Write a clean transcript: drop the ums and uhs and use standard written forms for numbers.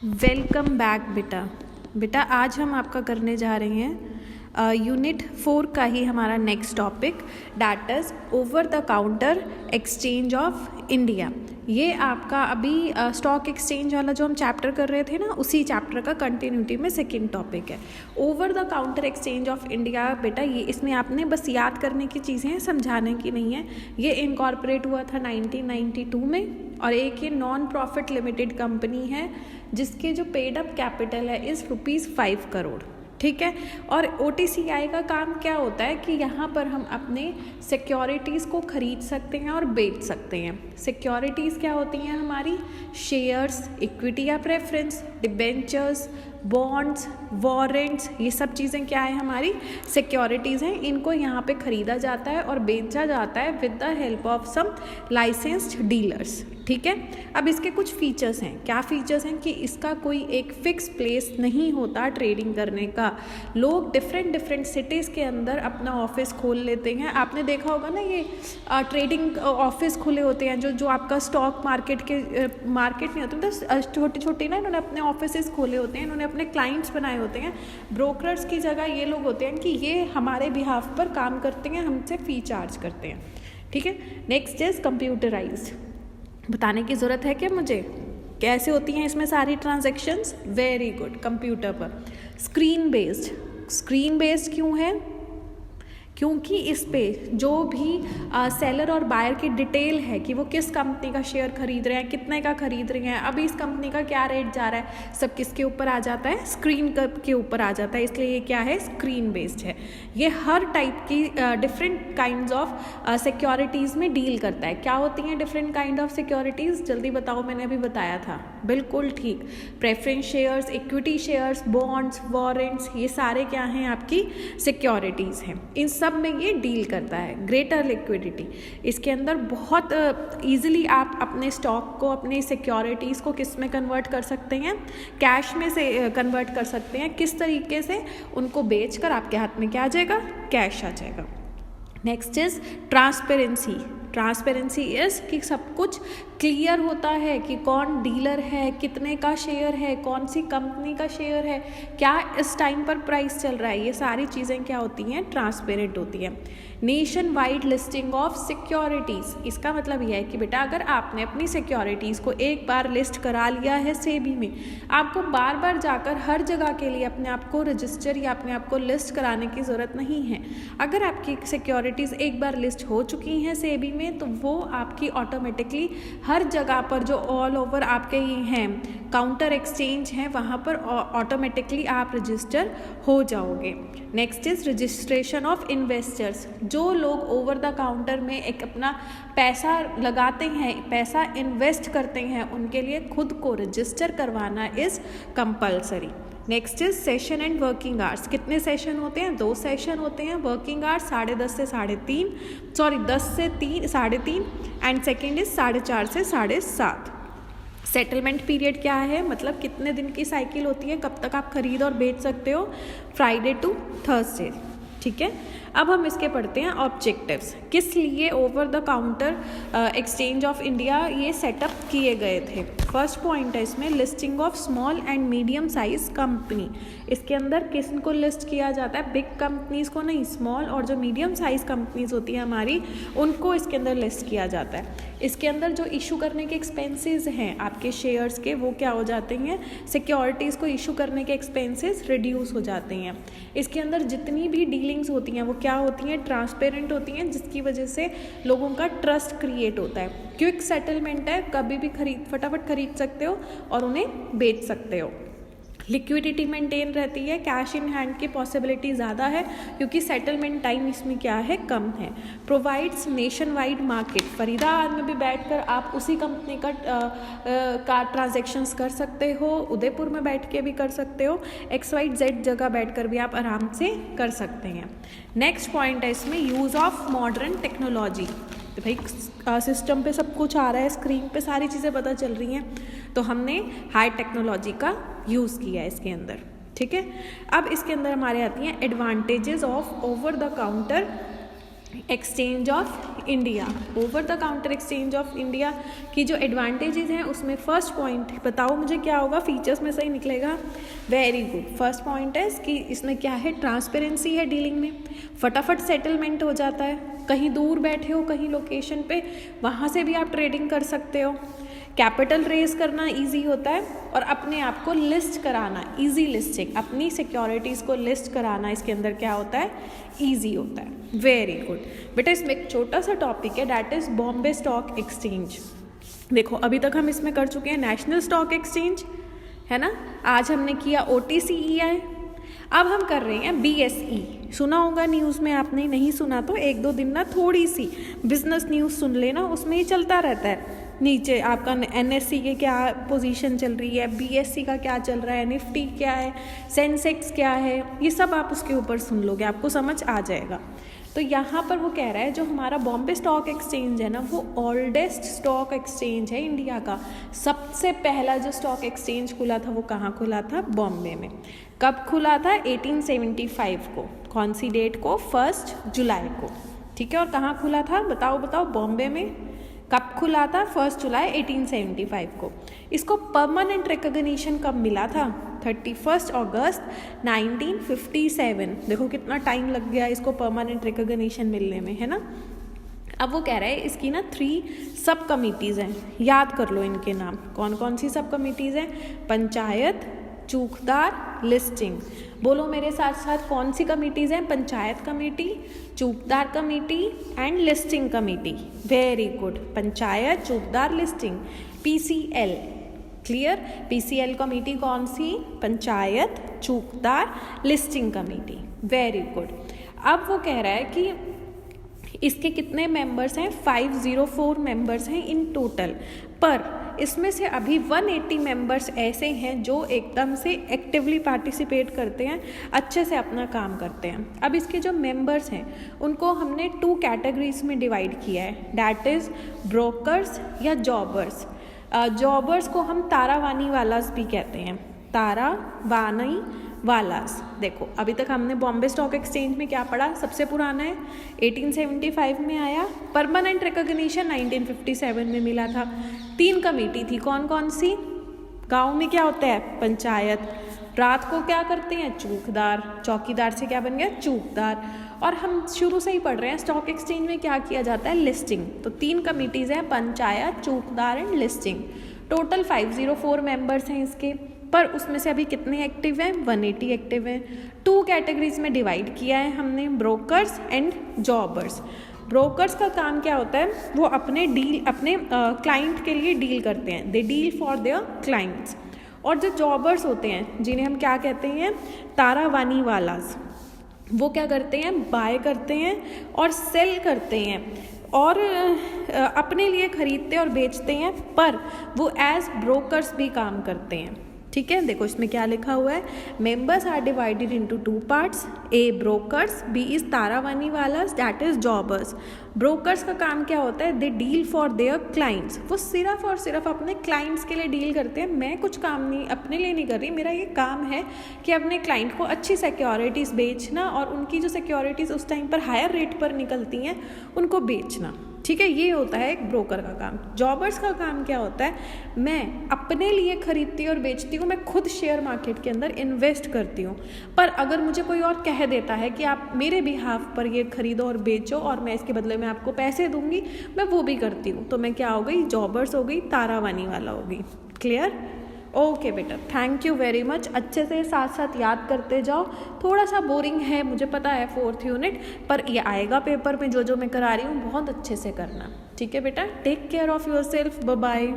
Welcome back बेटा आज हम आपका करने जा रहे हैं यूनिट 4 का ही हमारा next topic that is over the counter exchange of India. ये आपका अभी स्टॉक एक्सचेंज वाला जो हम चैप्टर कर रहे थे ना, उसी चैप्टर का कंटिन्यूटी में सेकंड टॉपिक है over the counter exchange of India. बेटा ये इसमें आपने बस याद करने की चीज़ें हैं, समझाने की नहीं है। ये इनकॉर्पोरेट हुआ था 1992 में और एक ये नॉन प्रॉफिट लिमिटेड कंपनी है जिसके जो पेड अप कैपिटल है इस ₹5 करोड़। ठीक है। और OTCI का काम क्या होता है कि यहाँ पर हम अपने सिक्योरिटीज़ को खरीद सकते हैं और बेच सकते हैं। सिक्योरिटीज़ क्या होती हैं हमारी? शेयर्स, इक्विटी या प्रेफरेंस, डिबेंचर्स, बॉन्ड्स, वारंट्स, ये सब चीज़ें क्या है हमारी? सिक्योरिटीज़ हैं। इनको यहाँ पे ख़रीदा जाता है और बेचा जाता है with the help of some licensed dealers. ठीक है। अब इसके कुछ फीचर्स हैं। क्या फीचर्स हैं कि इसका कोई एक फिक्स प्लेस नहीं होता ट्रेडिंग करने का। लोग डिफरेंट सिटीज़ के अंदर अपना ऑफिस खोल लेते हैं। आपने देखा होगा ना, ये ट्रेडिंग ऑफिस खुले होते हैं जो आपका स्टॉक मार्केट नहीं होते, मतलब छोटे ना इन्होंने अपने ऑफिसेस खोले होते हैं, इन्होंने अपने क्लाइंट्स बनाए होते हैं। ब्रोकर्स की जगह ये लोग होते हैं कि ये हमारे बिहाफ पर काम करते हैं, हमसे फ़ी चार्ज करते हैं। ठीक है। Next is computerised. बताने की ज़रूरत है क्या मुझे? कैसे होती हैं इसमें सारी ट्रांजैक्शंस? वेरी गुड, कंप्यूटर पर। स्क्रीन बेस्ड क्यों है? क्योंकि इस पे जो भी सेलर और बायर की डिटेल है कि वो किस कंपनी का शेयर खरीद रहे हैं, कितने का खरीद रहे हैं, अभी इस कंपनी का क्या रेट जा रहा है, सब किसके ऊपर आ जाता है? स्क्रीन के ऊपर आ जाता है। इसलिए ये क्या है? स्क्रीन बेस्ड है। ये हर टाइप की डिफरेंट काइंड्स ऑफ सिक्योरिटीज़ में डील करता है। क्या होती हैं डिफरेंट काइंड ऑफ सिक्योरिटीज़? जल्दी बताओ, मैंने अभी बताया था। बिल्कुल ठीक। Preference shares, equity shares, bonds, warrants, ये सारे क्या हैं? आपकी सिक्योरिटीज़ हैं। इन सब में ये डील करता है। ग्रेटर लिक्विडिटी, इसके अंदर बहुत इजीली आप अपने स्टॉक को, अपनी सिक्योरिटीज़ को किस में कन्वर्ट कर सकते हैं? कैश में से कन्वर्ट कर सकते हैं। किस तरीके से? उनको बेचकर आपके हाथ में क्या आ जाएगा? कैश आ जाएगा। नेक्स्ट इज ट्रांसपेरेंसी इज कि सब कुछ क्लियर होता है कि कौन डीलर है, कितने का शेयर है, कौन सी कंपनी का शेयर है, क्या इस टाइम पर प्राइस चल रहा है। ये सारी चीज़ें क्या होती हैं? ट्रांसपेरेंट होती हैं। Nation wide listing of securities, इसका मतलब यह है कि बेटा अगर आपने अपनी सिक्योरिटीज़ को एक बार लिस्ट करा लिया है सेबी में, आपको बार बार जाकर हर जगह के लिए अपने आप को रजिस्टर या अपने आप को लिस्ट कराने की ज़रूरत नहीं है। अगर आपकी सिक्योरिटीज़ एक बार लिस्ट हो चुकी हैं सेबी में, तो वो आपकी ऑटोमेटिकली हर जगह पर जो ऑल ओवर आपके ये हैं काउंटर एक्सचेंज हैं, वहाँ पर ऑटोमेटिकली आप रजिस्टर हो जाओगे। Next is registration of investors. जो लोग ओवर द काउंटर में एक अपना पैसा लगाते हैं, पैसा इन्वेस्ट करते हैं, उनके लिए खुद को रजिस्टर करवाना is compulsory. Next is session and working hours. कितने सेशन होते हैं? 2 सेशन होते हैं। वर्किंग आवर्स 10:30 से 3:30, 10 से 3:30 एंड सेकेंड इज 4:30 से 7:30। सेटलमेंट पीरियड क्या है? मतलब कितने दिन की साइकिल होती है, कब तक आप खरीद और बेच सकते हो? Friday to Thursday. ठीक है। अब हम इसके पढ़ते हैं ऑब्जेक्टिव्स। किस लिए over the counter exchange of India ये सेटअप किए गए थे? फर्स्ट पॉइंट है इसमें listing of small and medium size company. इसके अंदर किसको लिस्ट किया जाता है? बिग कंपनीज को नहीं, स्मॉल और जो मीडियम साइज कंपनीज होती है हमारी, उनको इसके अंदर लिस्ट किया जाता है। इसके अंदर जो इशू करने के एक्सपेंसेस हैं आपके शेयर्स के, वो क्या हो जाते हैं? सिक्योरिटीज़ को इशू करने के एक्सपेंसेस रिड्यूस हो जाते हैं। इसके अंदर जितनी भी डीलिंग्स होती हैं वो क्या होती हैं? ट्रांसपेरेंट होती हैं, जिसकी वजह से लोगों का ट्रस्ट क्रिएट होता है। क्विक सेटलमेंट है, कभी भी फटाफट खरीद सकते हो और उन्हें बेच सकते हो। लिक्विडिटी मेंटेन रहती है, कैश इन हैंड की पॉसिबिलिटी ज़्यादा है क्योंकि सेटलमेंट टाइम इसमें क्या है? कम है। Provides nation wide market. Faridabad में भी बैठकर आप उसी कंपनी का ट्रांजैक्शंस कर सकते हो, उदयपुर में बैठ के भी कर सकते हो, XYZ जगह बैठकर भी आप आराम से कर सकते हैं। नेक्स्ट पॉइंट है इसमें यूज़ ऑफ मॉडर्न टेक्नोलॉजी। तो भाई सिस्टम पे सब कुछ आ रहा है, स्क्रीन पे सारी चीज़ें पता चल रही हैं, तो हमने हाई टेक्नोलॉजी का यूज़ किया है इसके अंदर। ठीक है। अब इसके अंदर हमारे आती हैं advantages of over the counter exchange of India, over the counter exchange of India की जो एडवांटेजेस हैं उसमें फर्स्ट पॉइंट बताओ मुझे क्या होगा, फीचर्स में से ही निकलेगा। वेरी गुड, फर्स्ट पॉइंट है कि इसमें क्या है, ट्रांसपेरेंसी है डीलिंग में, फटाफट सेटलमेंट हो जाता है, कहीं दूर बैठे हो कहीं लोकेशन पे वहाँ से भी आप ट्रेडिंग कर सकते हो, कैपिटल रेज करना इजी होता है और अपने आप को लिस्ट कराना, इजी लिस्टिंग, अपनी सिक्योरिटीज़ को लिस्ट कराना इसके अंदर क्या होता है, इजी होता है। वेरी गुड बेटा, इसमें एक छोटा सा टॉपिक है that is Bombay stock exchange. देखो अभी तक हम इसमें कर चुके हैं नेशनल स्टॉक एक्सचेंज, है ना, आज हमने किया OTCEI, अब हम कर रहे हैं BSE। सुना होगा न्यूज़ में, आपने नहीं सुना तो एक दो दिन ना थोड़ी सी बिजनेस न्यूज़ सुन लेना, उसमें ही चलता रहता है नीचे आपका NSE के क्या पोजीशन चल रही है, BSE का क्या चल रहा है, निफ्टी क्या है, सेंसेक्स क्या है, ये सब आप उसके ऊपर सुन लोगे, आपको समझ आ जाएगा। तो यहाँ पर वो कह रहा है जो हमारा बॉम्बे स्टॉक एक्सचेंज है ना, वो ओल्डेस्ट स्टॉक एक्सचेंज है इंडिया का। सबसे पहला जो स्टॉक एक्सचेंज खुला था वो कहाँ खुला था, बॉम्बे में। कब खुला था, 1875 को। कौन सी डेट को, 1 जुलाई को, ठीक है। और कहाँ खुला था, बताओ बताओ, बॉम्बे में। कब खुला था, 1 जुलाई 1875 को। इसको परमानेंट रिकॉग्निशन कब मिला था, 31 अगस्त 1957। देखो कितना टाइम लग गया इसको परमानेंट रिकॉग्निशन मिलने में, है ना। अब वो कह रहा है इसकी ना 3 सब कमिटीज़ हैं, याद कर लो इनके नाम। कौन कौन सी सब कमिटीज़ हैं, पंचायत, चूकदार, लिस्टिंग। बोलो मेरे साथ साथ कौन सी कमिटीज़ हैं, पंचायत कमेटी, चूकदार committee and listing committee. Very good, panchayat, चूकदार, listing, PCL। Clear, PCL committee कौन सी, पंचायत, चूकदार, लिस्टिंग कमेटी। Very good. अब वो कह रहा है कि इसके कितने मेंबर्स हैं, 504 मेंबर्स हैं इन टोटल, पर इसमें से अभी 180 मेंबर्स ऐसे हैं जो एकदम से एक्टिवली पार्टिसिपेट करते हैं, अच्छे से अपना काम करते हैं। अब इसके जो मेंबर्स हैं उनको हमने 2 कैटेगरीज में डिवाइड किया है, डैट इज़ ब्रोकर्स या जॉबर्स। जॉबर्स को हम तारावानी वालास भी कहते हैं, तारावानी वालास। देखो अभी तक हमने बॉम्बे स्टॉक एक्सचेंज में क्या पढ़ा, सबसे पुराना है 1875 में आया, परमानेंट रिकॉग्निशन 1957 में मिला था। 3 कमेटी थी, कौन कौन सी, गांव में क्या होता है, पंचायत, रात को क्या करते हैं, चूकदार, चौकीदार से क्या बन गया, चूकदार। और हम शुरू से ही पढ़ रहे हैं स्टॉक एक्सचेंज में क्या किया जाता है, लिस्टिंग। तो 3 कमिटीज़ हैं, पंचायत, चूकदार एंड लिस्टिंग। टोटल 504 मेंबर्स हैं इसके, पर उसमें से अभी कितने एक्टिव हैं, 180 एक्टिव हैं। 2 कैटेगरीज में डिवाइड किया है हमने, ब्रोकर्स एंड जॉबर्स। ब्रोकर्स का काम क्या होता है, वो अपने क्लाइंट के लिए डील करते हैं, दे डील फॉर देयर क्लाइंट्स। और जो जॉबर्स होते हैं जिन्हें हम क्या कहते हैं, तारावानी वालास, वो क्या करते हैं, बाय करते हैं और सेल करते हैं और अपने लिए खरीदते और बेचते हैं, पर वो एज ब्रोकर्स भी काम करते हैं, ठीक है। देखो इसमें क्या लिखा हुआ है, members are divided into 2 parts, A brokers, B is तारावानी वालास, दैट इज जॉबर्स। ब्रोकर्स का काम क्या होता है, they deal for their clients, वो सिर्फ और सिर्फ अपने क्लाइंट्स के लिए डील करते हैं। मैं कुछ काम नहीं अपने लिए नहीं कर रही, मेरा ये काम है कि अपने क्लाइंट को अच्छी सिक्योरिटीज़ बेचना और उनकी जो सिक्योरिटीज़ उस टाइम पर हायर रेट पर निकलती हैं उनको बेचना, ठीक है। ये होता है एक ब्रोकर का काम। जॉबर्स का काम क्या होता है, मैं अपने लिए खरीदती और बेचती हूँ, मैं खुद शेयर मार्केट के अंदर इन्वेस्ट करती हूँ, पर अगर मुझे कोई और कह देता है कि आप मेरे बिहाफ पर ये खरीदो और बेचो और मैं इसके बदले में आपको पैसे दूंगी, मैं वो भी करती हूँ। तो मैं क्या हो गई, जॉबर्स हो गई, तारावानी वाला हो गई। क्लियर, ओके बेटा, थैंक यू वेरी मच। अच्छे से साथ साथ याद करते जाओ, थोड़ा सा बोरिंग है मुझे पता है 4th यूनिट, पर ये आएगा पेपर में, जो जो मैं करा रही हूँ बहुत अच्छे से करना, ठीक है बेटा। Take care of yourself, bye bye.